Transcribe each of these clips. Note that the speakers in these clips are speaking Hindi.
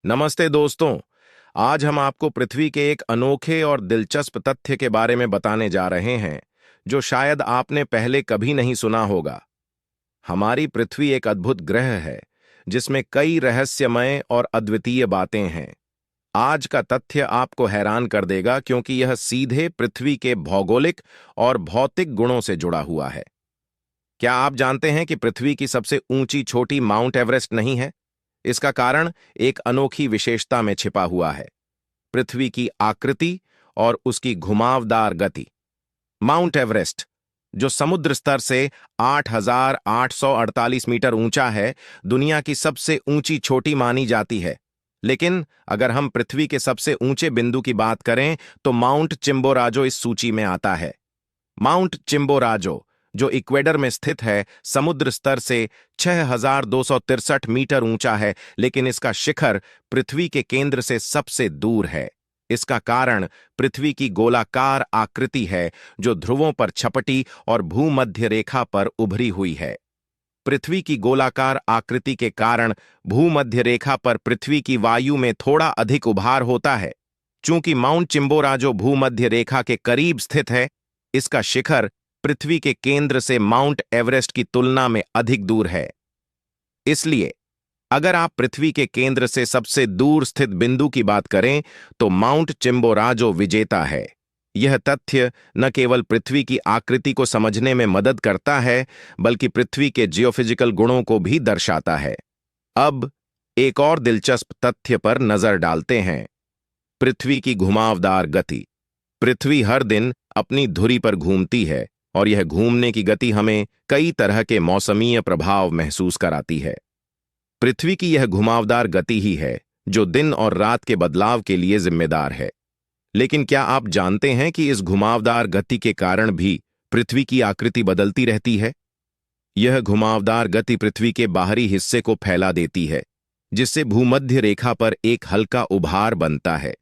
नमस्ते दोस्तों। आज हम आपको पृथ्वी के एक अनोखे और दिलचस्प तथ्य के बारे में बताने जा रहे हैं जो शायद आपने पहले कभी नहीं सुना होगा। हमारी पृथ्वी एक अद्भुत ग्रह है जिसमें कई रहस्यमय और अद्वितीय बातें हैं। आज का तथ्य आपको हैरान कर देगा क्योंकि यह सीधे पृथ्वी के भौगोलिक और भौतिक गुणों से जुड़ा हुआ है। क्या आप जानते हैं कि पृथ्वी की सबसे ऊंची चोटी माउंट एवरेस्ट नहीं है? इसका कारण एक अनोखी विशेषता में छिपा हुआ है, पृथ्वी की आकृति और उसकी घुमावदार गति। माउंट एवरेस्ट, जो समुद्र स्तर से 8,848 मीटर ऊंचा है, दुनिया की सबसे ऊंची चोटी मानी जाती है। लेकिन अगर हम पृथ्वी के सबसे ऊंचे बिंदु की बात करें तो माउंट चिम्बोराजो इस सूची में आता है। माउंट चिम्बोराजो, जो इक्वेडर में स्थित है, समुद्र स्तर से 6,263 मीटर ऊंचा है, लेकिन इसका शिखर पृथ्वी के केंद्र से सबसे दूर है। इसका कारण पृथ्वी की गोलाकार आकृति है, जो ध्रुवों पर छपटी और भूमध्य रेखा पर उभरी हुई है। पृथ्वी की गोलाकार आकृति के कारण भूमध्य रेखा पर पृथ्वी की वायु में थोड़ा अधिक उभार होता है। चूंकि माउंट चिम्बोराजो भूमध्य रेखा के करीब स्थित है, इसका शिखर पृथ्वी के केंद्र से माउंट एवरेस्ट की तुलना में अधिक दूर है। इसलिए अगर आप पृथ्वी के केंद्र से सबसे दूर स्थित बिंदु की बात करें तो माउंट चिम्बोराजो विजेता है। यह तथ्य न केवल पृथ्वी की आकृति को समझने में मदद करता है, बल्कि पृथ्वी के जियोफिजिकल गुणों को भी दर्शाता है। अब एक और दिलचस्प तथ्य पर नजर डालते हैं, पृथ्वी की घुमावदार गति। पृथ्वी हर दिन अपनी धुरी पर घूमती है और यह घूमने की गति हमें कई तरह के मौसमीय प्रभाव महसूस कराती है। पृथ्वी की यह घुमावदार गति ही है जो दिन और रात के बदलाव के लिए जिम्मेदार है। लेकिन क्या आप जानते हैं कि इस घुमावदार गति के कारण भी पृथ्वी की आकृति बदलती रहती है? यह घुमावदार गति पृथ्वी के बाहरी हिस्से को फैला देती है, जिससे भूमध्य रेखा पर एक हल्का उभार बनता है।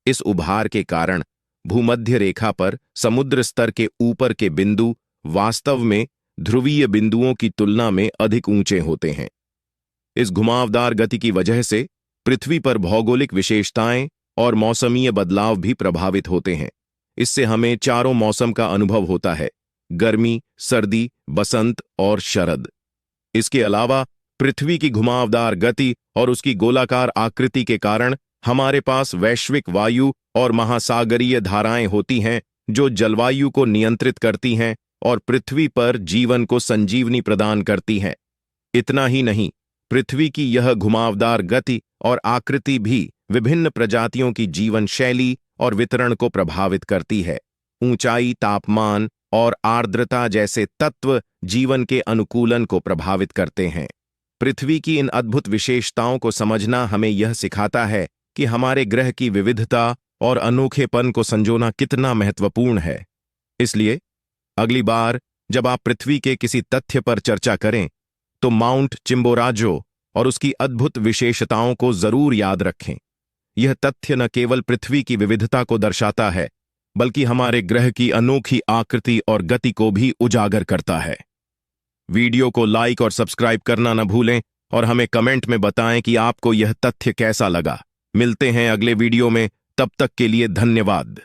इस उभार के कारण भूमध्य रेखा पर समुद्र स्तर के ऊपर के बिंदु वास्तव में ध्रुवीय बिंदुओं की तुलना में अधिक ऊंचे होते हैं। इस घुमावदार गति की वजह से पृथ्वी पर भौगोलिक विशेषताएं और मौसमीय बदलाव भी प्रभावित होते हैं। इससे हमें चारों मौसम का अनुभव होता है: गर्मी, सर्दी, बसंत और शरद। इसके अलावा पृथ्वी की घुमावदार गति और उसकी गोलाकार आकृति के कारण हमारे पास वैश्विक वायु और महासागरीय धाराएं होती हैं जो जलवायु को नियंत्रित करती हैं और पृथ्वी पर जीवन को संजीवनी प्रदान करती हैं। इतना ही नहीं, पृथ्वी की यह घुमावदार गति और आकृति भी विभिन्न प्रजातियों की जीवन शैली और वितरण को प्रभावित करती है। ऊंचाई, तापमान और आर्द्रता जैसे तत्व जीवन के अनुकूलन को प्रभावित करते हैं। पृथ्वी की इन अद्भुत विशेषताओं को समझना हमें यह सिखाता है कि हमारे ग्रह की विविधता और अनोखेपन को संजोना कितना महत्वपूर्ण है। इसलिए अगली बार जब आप पृथ्वी के किसी तथ्य पर चर्चा करें तो माउंट चिम्बोराजो और उसकी अद्भुत विशेषताओं को जरूर याद रखें। यह तथ्य न केवल पृथ्वी की विविधता को दर्शाता है, बल्कि हमारे ग्रह की अनोखी आकृति और गति को भी उजागर करता है। वीडियो को लाइक और सब्सक्राइब करना न भूलें और हमें कमेंट में बताएं कि आपको यह तथ्य कैसा लगा। मिलते हैं अगले वीडियो में, तब तक के लिए धन्यवाद।